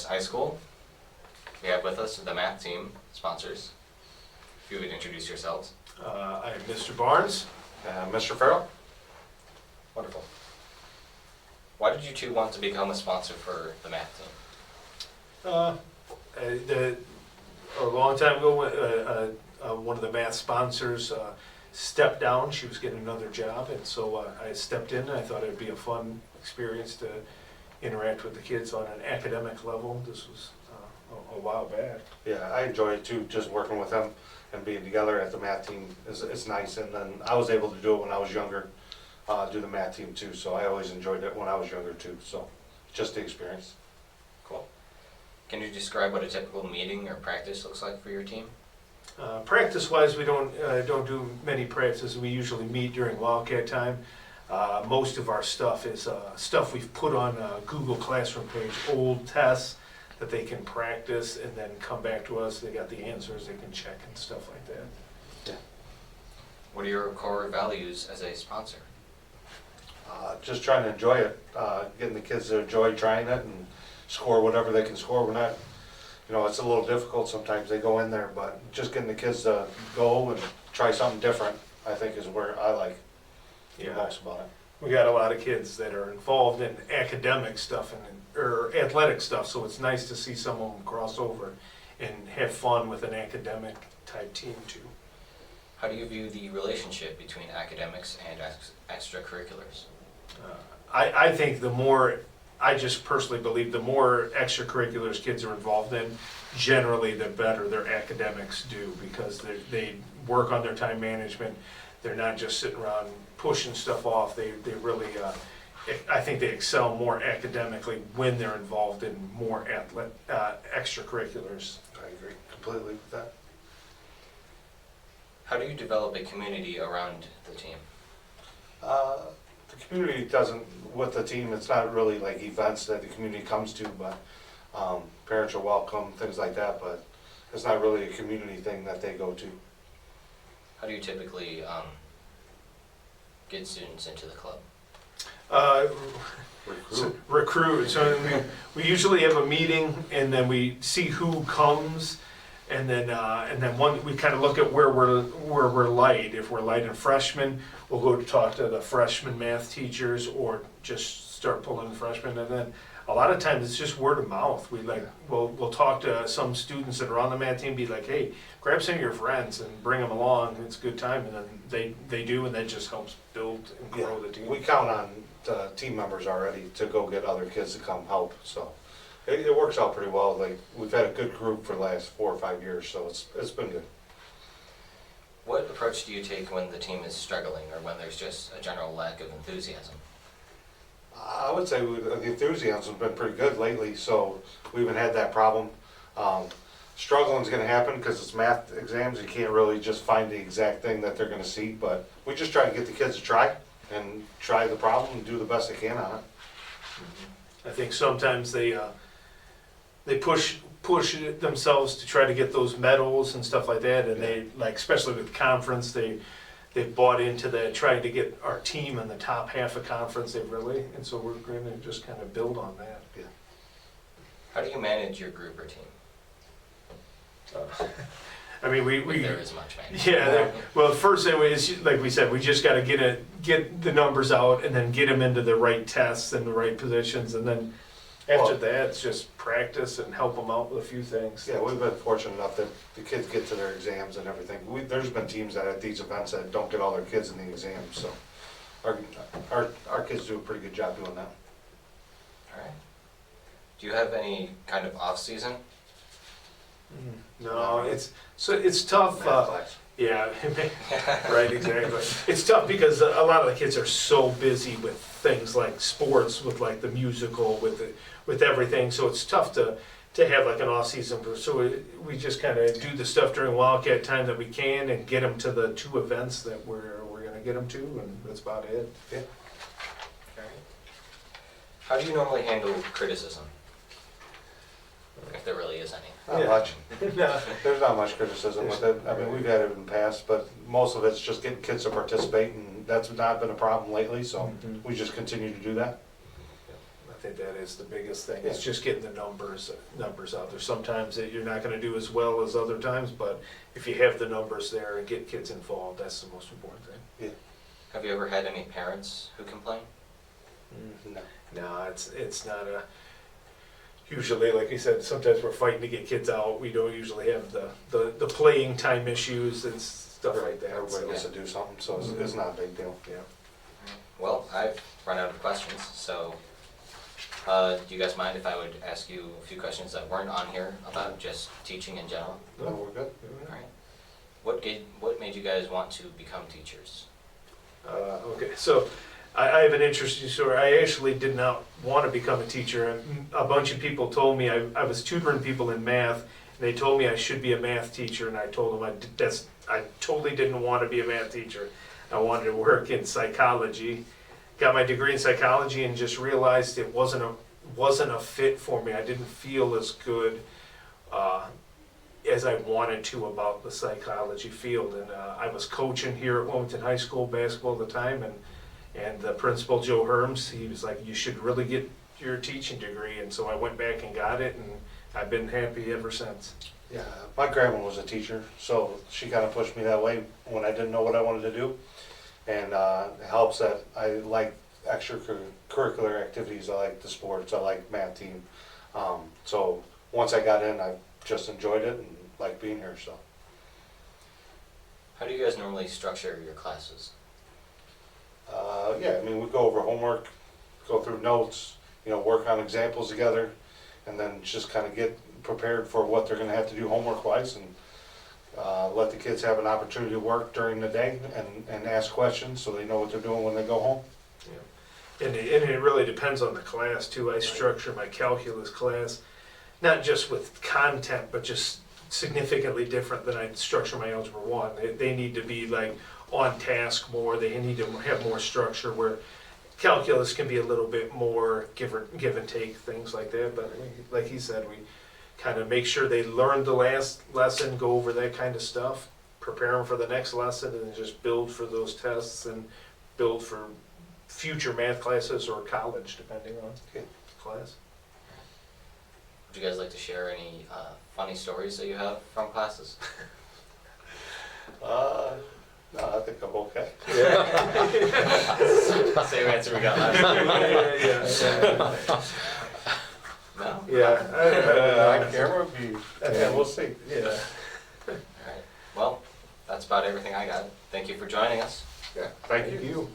High School. We have with us the math team sponsors. If you would introduce yourselves. I am Mr. Barnes. Mr. Farrell? Wonderful. Why did you two want to become a sponsor for the math team? A long time ago, one of the math sponsors stepped down. She was getting another job, and so I stepped in. I thought it'd be a fun experience to interact with the kids on an academic level. This was a while back. Yeah, I enjoy it too, just working with them and being together at the math team is nice. And then I was able to do it when I was younger, do the math team too. So I always enjoyed it when I was younger too. So just the experience. Cool. Can you describe what a typical meeting or practice looks like for your team? Practice-wise, we don't do many practices. We usually meet during Wildcat time. Most of our stuff is stuff we've put on a Google Classroom page, old tests that they can practice and then come back to us. They got the answers they can check and stuff like that. Yeah. What are your core values as a sponsor? Just trying to enjoy it, getting the kids to enjoy trying it and score whatever they can score. We're not, it's a little difficult sometimes. They go in there, but just getting the kids to go and try something different, I think, is where I like the most about it. We got a lot of kids that are involved in academic stuff or athletic stuff, so it's nice to see some of them cross over and have fun with an academic type team too. How do you view the relationship between academics and extracurriculars? I think I just personally believe the more extracurriculars kids are involved in, generally the better their academics do, because they work on their time management. They're not just sitting around pushing stuff off. They really, I think they excel more academically when they're involved in more extracurriculars. I agree completely with that. How do you develop a community around the team? The community doesn't, with the team, it's not really like events that the community comes to, but parents are welcome, things like that, but it's not really a community thing that they go to. How do you typically get students into the club? Recruit. So we usually have a meeting, and then we see who comes, and then we kind of look at where we're light. If we're light in freshmen, we'll go to talk to the freshman math teachers, or just start pulling the freshmen. And then a lot of times it's just word of mouth. We'll talk to some students that are on the math team, be like, hey, grab some of your friends and bring them along. It's a good time, and then they do, and that just helps build and grow the team. We count on the team members already to go get other kids to come help, so it works out pretty well. Like, we've had a good group for the last 4 or 5 years, so it's been good. What approach do you take when the team is struggling, or when there's just a general lack of enthusiasm? I would say the enthusiasm's been pretty good lately, so we haven't had that problem. Struggling's going to happen because it's math exams. You can't really just find the exact thing that they're going to see, but we just try to get the kids to try the problem and do the best they can on it. I think sometimes they push it themselves to try to get those medals and stuff like that, and they, like, especially with conference, they've bought into that, trying to get our team in the top half of conference. And so we're going to just kind of build on that. Yeah. How do you manage your group or team? I mean, If there is much management. yeah. Well, the first thing is, like we said, we just got to get the numbers out, and then get them into the right tests and the right positions, and then after that, it's just practice and help them out with a few things. Yeah, we've been fortunate enough that the kids get to their exams and everything. There's been teams that at these events that don't get all their kids in the exams, so our kids do a pretty good job doing that. All right. Do you have any kind of off season? No, it's tough. Math class. Yeah, right, exactly. It's tough because a lot of the kids are so busy with things like sports, with like the musical, with everything. So it's tough to have like an off season. So we just kind of do the stuff during Wildcat time that we can, and get them to the 2 events that we're going to get them to, and that's about it. Yeah. All right. How do you normally handle criticism? If there really is any. Not much. No. There's not much criticism with it. I mean, we've had it in the past, but most of it's just getting kids to participate, and that's not been a problem lately, so we just continue to do that. I think that is the biggest thing, it's Yeah. just getting the numbers out there. Sometimes you're not gonna do as well as other times, but if you have the numbers there and get kids involved, that's the most important thing. Have you ever had any parents who complain? No. No, it's not usually, like you said, sometimes we're fighting to get kids out, we don't usually have the playing time issues and stuff like that. Everybody So, gets to do something, so it's not a big deal. yeah. Well, I've run out of questions, so do you guys mind if I would ask you a few questions that weren't on here about just teaching in general? No, we're good. All right. What made you guys want to become teachers? Okay, so I have an interesting story. I actually did not want to become a teacher. And a bunch of people told me, I was tutoring people in math, and they told me I should be a math teacher, and I told them I totally didn't want to be a math teacher. I wanted to work in psychology. Got my degree in psychology and just realized it wasn't a fit for me. I didn't feel as good as I wanted to about the psychology field. And I was coaching here at Wilmington High School basketball at the time, and the principal, Joe Herms, he was like, you should really get your teaching degree. And so I went back and got it, and I've been happy ever since. Yeah, my grandma was a teacher, so she kind of pushed me that way when I didn't know what I wanted to do. And it helps that I like extracurricular activities. I like the sports. I like math team. So once I got in, I just enjoyed it and liked being here. So How do you guys normally structure your classes? yeah, I mean, we go over homework, go through notes, work on examples together, and then just kind of get prepared for what they're going to have to do homework-wise, and let the kids have an opportunity to work during the day and ask questions so they know what they're doing when they go home. Yeah. And it really depends on the class too. I structure my calculus class, not just with content, but just significantly different than I structure my Algebra 1. They need to be like on task more, they need to have more structure, where calculus can be a little bit more give and take, things like that. But like he said, we kind of make sure they learn the last lesson, go over that kind of stuff, prepare them for the next lesson, and then just build for those tests and build for future math classes or college, depending on class. Would you guys like to share any funny stories that you have from classes? No, I think I'm okay. Same answer we got last time. No? Yeah. On camera, yeah, we'll see. Yeah. All right. Well, that's about everything I got. Thank you for joining us. Yeah, thank you.